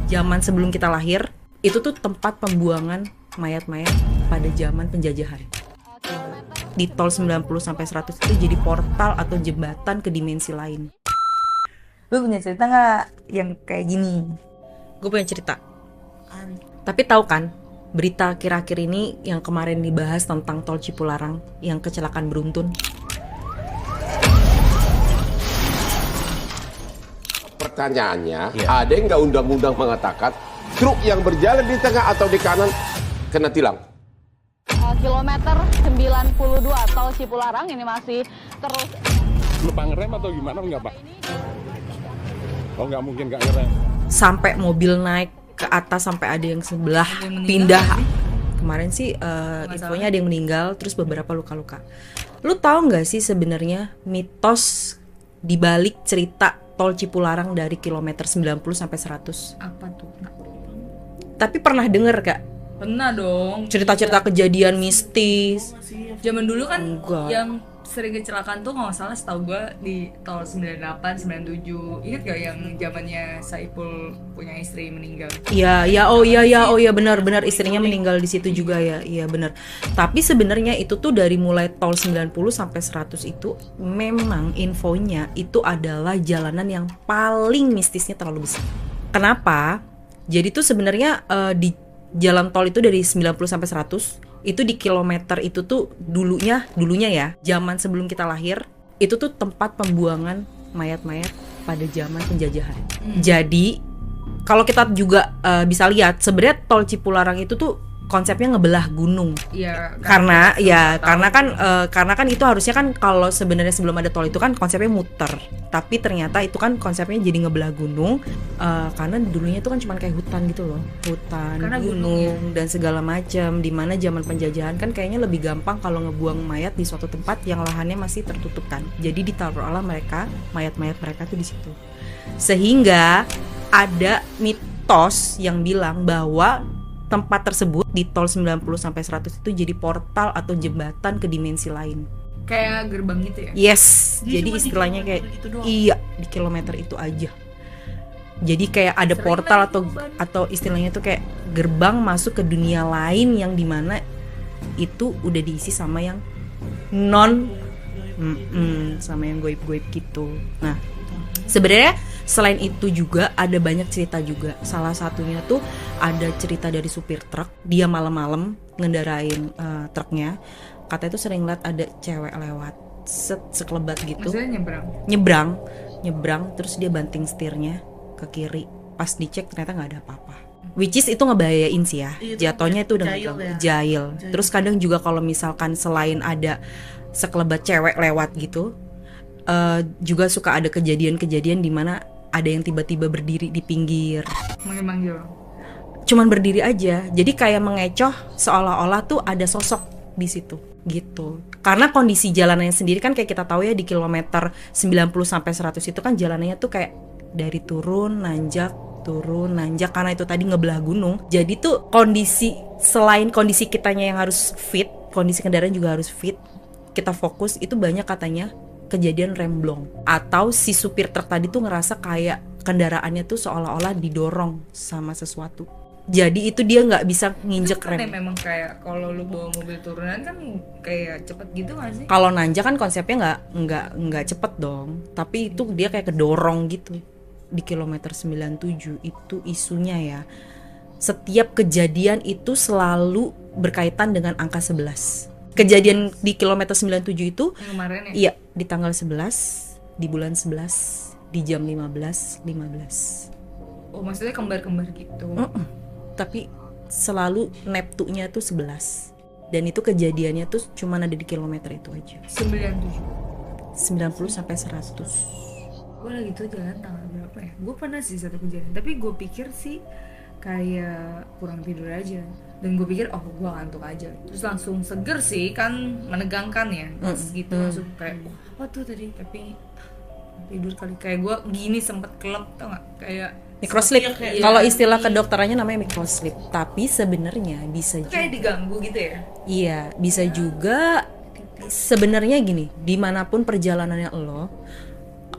zaman sebelum kita lahir, itu tuh tempat pembuangan mayat-mayat pada zaman penjajahan. Di tol 90 sampai 100 itu jadi portal atau jembatan ke dimensi lain. Lu punya cerita nggak yang kayak gini? Gue punya cerita. Tapi tahu kan, berita akhir-akhir ini yang kemarin dibahas tentang tol Cipularang yang kecelakaan beruntun. Pertanyaannya, ada nggak undang-undang mengatakan truk yang berjalan di tengah atau di kanan kena tilang? Kilometer 92 tol Cipularang ini masih terus. Lupa ngerem atau gimana enggak, Pak? Oh, nggak mungkin nggak ngerem. Sampai mobil naik ke atas sampai ada yang sebelah pindah. Kemarin sih infonya ada yang meninggal, terus beberapa luka-luka. Lu tahu nggak sih sebenarnya mitos dibalik cerita tol Cipularang dari kilometer 90 sampai 100? Apa tuh? Tapi pernah denger gak? Pernah dong. Cerita-cerita kejadian mistis. Zaman dulu kan Enggak. yang sering kecelakaan tuh kalau nggak salah setahu gue di tol 98, 97. Ingat gak yang zamannya Saipul punya istri meninggal? Oh iya benar istrinya meninggal di situ juga ya. Iya benar. Tapi sebenarnya itu tuh dari mulai tol 90 sampai 100 itu memang infonya itu adalah jalanan yang paling mistisnya terlalu besar. Kenapa? Jadi tuh sebenarnya di jalan tol itu dari 90 sampai 100 itu di kilometer itu tuh dulunya ya, zaman sebelum kita lahir, itu tuh tempat pembuangan mayat-mayat pada zaman penjajahan. Jadi kalau kita juga bisa lihat sebenarnya tol Cipularang itu tuh konsepnya ngebelah gunung. Iya. Karena kan itu harusnya kan kalau sebenarnya sebelum ada tol itu kan konsepnya muter. Tapi ternyata itu kan konsepnya jadi ngebelah gunung karena dulunya itu kan cuma kayak hutan gitu loh. Hutan, Karena gunung dan segala macam. Dimana zaman penjajahan kan kayaknya lebih gampang kalau ngebuang mayat di suatu tempat yang lahannya masih tertutup kan. Jadi ditaruhlah mereka, mayat-mayat mereka tuh di situ. Sehingga ada mitos yang bilang bahwa tempat tersebut di tol 90 sampai 100 itu jadi portal atau jembatan ke dimensi lain. Kayak gerbang gitu ya? Yes, jadi istilahnya kayak iya di kilometer itu aja. Jadi kayak ada portal atau istilahnya tuh kayak gerbang masuk ke dunia lain yang dimana itu udah diisi sama yang sama yang goib-goib gitu. Nah, sebenarnya selain itu juga ada banyak cerita juga. Salah satunya tuh ada cerita dari supir truk. Dia malam-malam ngendarain truknya. Katanya tuh sering lihat ada cewek lewat sekelebat gitu. Maksudnya Nyebrang terus dia banting setirnya ke kiri. Pas dicek ternyata nggak ada apa-apa. Which is itu ngebahayain sih ya. Jatuhnya itu udah jahil. Terus kadang juga kalau misalkan selain ada sekelebat cewek lewat gitu, juga suka ada kejadian-kejadian di mana ada yang tiba-tiba berdiri di pinggir. Manggil-manggil. Cuman berdiri aja. Jadi kayak mengecoh seolah-olah tuh ada sosok di situ gitu. Karena kondisi jalanannya sendiri kan kayak kita tahu ya di kilometer 90 sampai 100 itu kan jalanannya tuh kayak dari turun nanjak karena itu tadi ngebelah gunung. Jadi tuh selain kondisi kitanya yang harus fit, kondisi kendaraan juga harus fit. Kita fokus itu banyak katanya kejadian remblong atau si supir truk tadi tuh ngerasa kayak kendaraannya tuh seolah-olah didorong sama sesuatu. Jadi itu dia nggak bisa nginjek Kan rem. memang kayak kalau lu bawa mobil turunan kan kayak cepet gitu nggak sih? Kalau nanjak kan konsepnya nggak cepet dong, tapi itu dia kayak kedorong gitu. Di kilometer 97 itu isunya ya. Setiap kejadian itu selalu berkaitan dengan angka 11. Kejadian di kilometer 97 itu Yang kemarin ya? iya, di tanggal 11, di bulan 11, di jam 15.15. Oh maksudnya kembar-kembar gitu. Tapi selalu neptunya tuh 11. Dan itu kejadiannya tuh cuma ada di kilometer itu aja. 90 sampai 100. Gue lagi tuh jalan tanggal berapa ya? Gue pernah sih satu kejadian, tapi gue pikir sih kayak kurang tidur aja. Dan gue pikir gue ngantuk aja. Terus langsung seger sih, kan menegangkan ya. Pas gitu langsung kayak apa tuh tadi, tapi tidur kali. Kayak gue gini sempet kelep tau gak? Kayak Microslip. Iya. Kalau istilah kedokterannya namanya microslip. Tapi sebenarnya bisa itu kayak diganggu gitu ya. Iya, bisa juga sebenarnya gini, dimanapun perjalanannya lo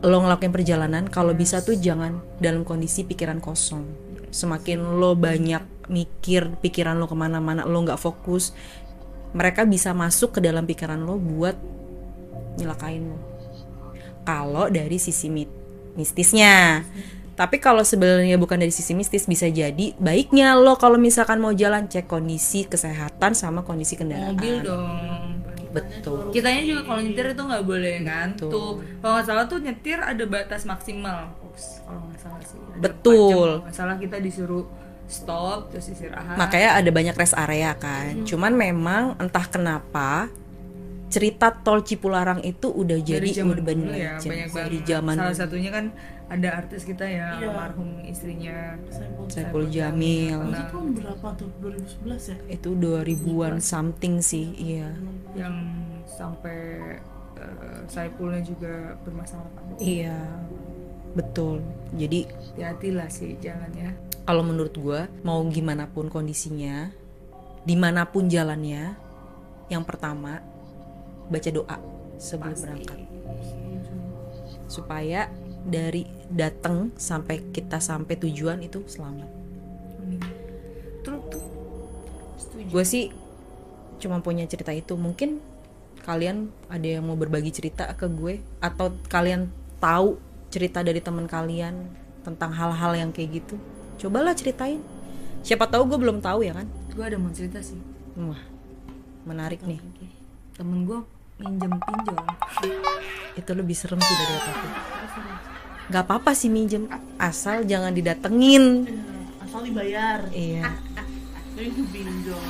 ngelakuin perjalanan, kalau bisa tuh jangan dalam kondisi pikiran kosong. Semakin lo banyak mikir, pikiran lo kemana-mana, lo nggak fokus, mereka bisa masuk ke dalam pikiran lo buat nyelakain lo. Kalau dari sisi mistisnya. Tapi kalau sebenarnya bukan dari sisi mistis, bisa jadi baiknya lo kalau misalkan mau jalan cek kondisi kesehatan sama kondisi kendaraan. Mobil dong. Betul. Kitanya juga kalau nyetir itu nggak boleh ngantuk. Kalau nggak salah tuh nyetir ada batas maksimal. Ups, kalau nggak salah sih. Ada 4 jam. Betul. Kalau nggak salah kita disuruh stop terus istirahat. Makanya ada banyak rest area kan. Cuman memang entah kenapa cerita tol Cipularang itu udah jadi zaman urban dulu ya, legend banyak dari banget. zaman Salah satunya kan ada artis kita ya, Iya. almarhum istrinya Saiful Jamil. Itu tahun berapa tuh? 2011 ya? Itu 2000-an something sih, iya. yang sampai Saifulnya juga bermasalah kan. Iya. Betul. Jadi Hati-hatilah sih jalannya. kalau menurut gua mau gimana pun kondisinya, dimanapun jalannya, yang pertama baca doa sebelum berangkat, supaya dari datang sampai kita sampai tujuan itu selamat. Tuh. Gue sih cuma punya cerita itu. Mungkin kalian ada yang mau berbagi cerita ke gue, atau kalian tahu cerita dari teman kalian tentang hal-hal yang kayak gitu, cobalah ceritain. Siapa tahu gue belum tahu ya kan. Gue ada mau cerita sih. Wah, menarik nih. Temen gue minjem pinjol. Itu lebih serem sih dari aku. Gak apa-apa sih minjem, asal jangan didatengin. Asal dibayar. Iya. Itu pinjol.